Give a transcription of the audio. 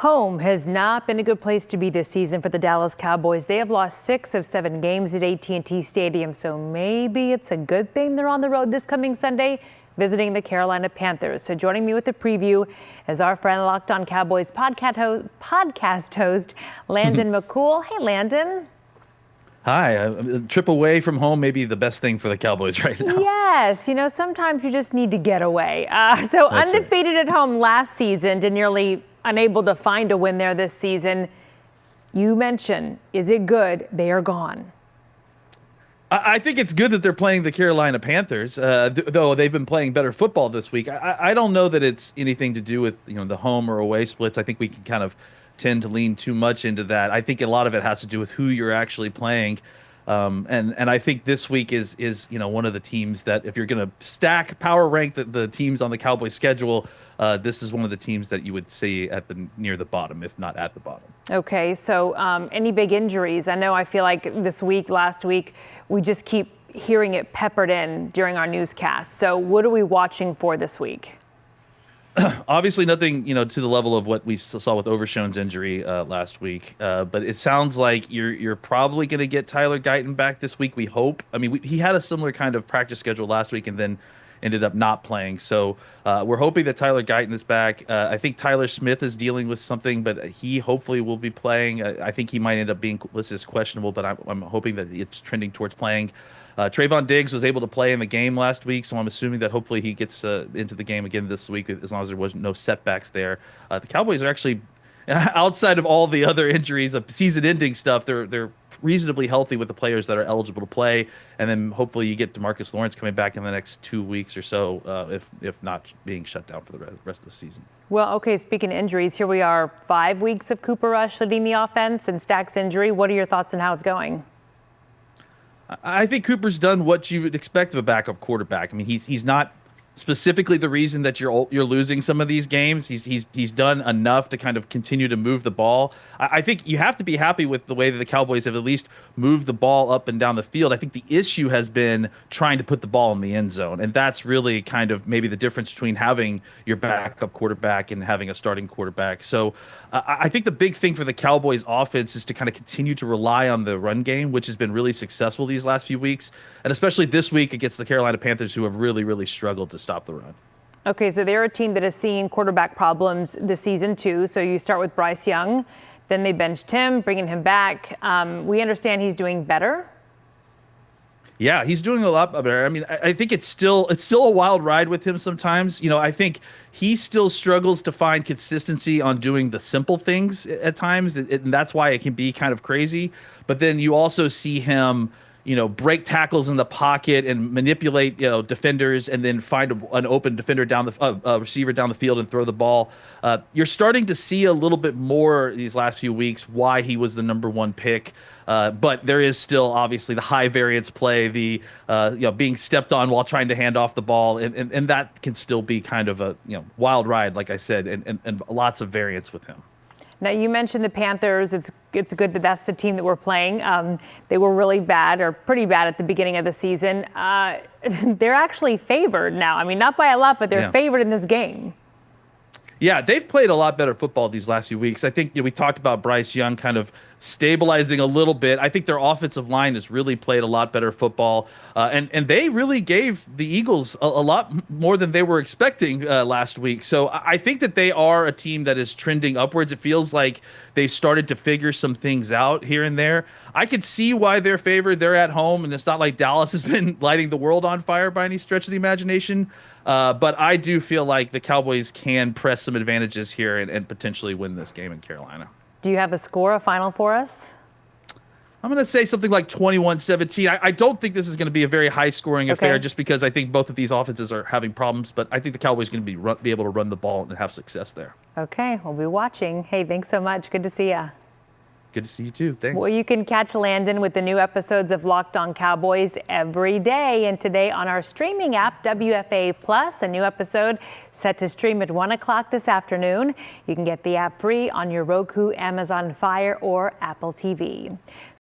Home has not been a good place to be this season for the Dallas Cowboys. They have lost 6 of 7 games at AT&T Stadium, so maybe it's a good thing they're on the road this coming Sunday, visiting the Carolina Panthers. So joining me with a preview is our friend Locked On Cowboys podcast host, Landon McCool. Hey, Landon. Hi, a trip away from home may be the best thing for the Cowboys right now. Yes, sometimes you just need to get away. So That's undefeated right. at home last season, and nearly unable to find a win there this season. You mentioned, is it good? They are gone. I think it's good that they're playing the Carolina Panthers, though they've been playing better football this week. I don't know that it's anything to do with the home or away splits. I think we can kind of tend to lean too much into that. I think a lot of it has to do with who you're actually playing. And I think this week is one of the teams that, if you're going to stack power rank the teams on the Cowboys schedule, this is one of the teams that you would see near the bottom, if not at the bottom. Okay, so any big injuries? I feel like last week, we just keep hearing it peppered in during our newscast. So what are we watching for this week? Obviously nothing, to the level of what we saw with Overshown's injury last week. But it sounds like you're probably going to get Tyler Guyton back this week, we hope. I mean, he had a similar kind of practice schedule last week and then ended up not playing. So we're hoping that Tyler Guyton is back. I think Tyler Smith is dealing with something, but he hopefully will be playing. I think he might end up being listed as questionable, but I'm hoping that it's trending towards playing. Trayvon Diggs was able to play in the game last week, so I'm assuming that hopefully he gets into the game again this week, as long as there was no setbacks there. The Cowboys are actually, outside of all the other injuries, of season-ending stuff, they're reasonably healthy with the players that are eligible to play, and then hopefully you get DeMarcus Lawrence coming back in the next 2 weeks or so, if not being shut down for the rest of the season. Well, okay, speaking of injuries, here we are, 5 weeks of Cooper Rush leading the offense and Stack's injury. What are your thoughts on how it's going? I think Cooper's done what you would expect of a backup quarterback. I mean, he's not specifically the reason that you're losing some of these games. He's done enough to kind of continue to move the ball. I think you have to be happy with the way that the Cowboys have at least moved the ball up and down the field. I think the issue has been trying to put the ball in the end zone, and that's really kind of maybe the difference between having your backup quarterback and having a starting quarterback. So I think the big thing for the Cowboys offense is to kind of continue to rely on the run game, which has been really successful these last few weeks, and especially this week against the Carolina Panthers, who have really, really struggled to stop the run. Okay, so they're a team that has seen quarterback problems this season too. So you start with Bryce Young, then they benched him, bringing him back. We understand he's doing better. Yeah, he's doing a lot better. I mean, I think it's still a wild ride with him sometimes. I think he still struggles to find consistency on doing the simple things at times, and that's why it can be kind of crazy. But then you also see him break tackles in the pocket and manipulate, defenders, and then find an open defender receiver down the field and throw the ball. You're starting to see a little bit more these last few weeks why he was the #1 pick. But there is still obviously the high variance play, the being stepped on while trying to hand off the ball, and that can still be kind of a wild ride, like I said, and lots of variance with him. Now, you mentioned the Panthers. It's good that that's the team that we're playing. They were really bad, or pretty bad, at the beginning of the season. They're actually favored now. I mean, not by a lot, but they're favored in this game. Yeah, they've played a lot better football these last few weeks. I think we talked about Bryce Young kind of stabilizing a little bit. I think their offensive line has really played a lot better football, and they really gave the Eagles a lot more than they were expecting last week. So I think that they are a team that is trending upwards. It feels like they started to figure some things out here and there. I could see why they're favored. They're at home, and it's not like Dallas has been lighting the world on fire by any stretch of the imagination. But I do feel like the Cowboys can press some advantages here and potentially win this game in Carolina. Do you have a score, a final for us? I'm going to say something like 21-17. I don't think this is going to be a very high-scoring affair, just because I think both of these offenses are having problems. But I think the Cowboys are going to be able to run the ball and have success there. Okay, we'll be watching. Hey, thanks so much. Good to see you. Good to see you too. Thanks. Well, you can catch Landon with the new episodes of Locked On Cowboys every day, and today on our streaming app, WFA Plus, a new episode set to stream at 1 o'clock this afternoon. You can get the app free on your Roku, Amazon Fire, or Apple TV.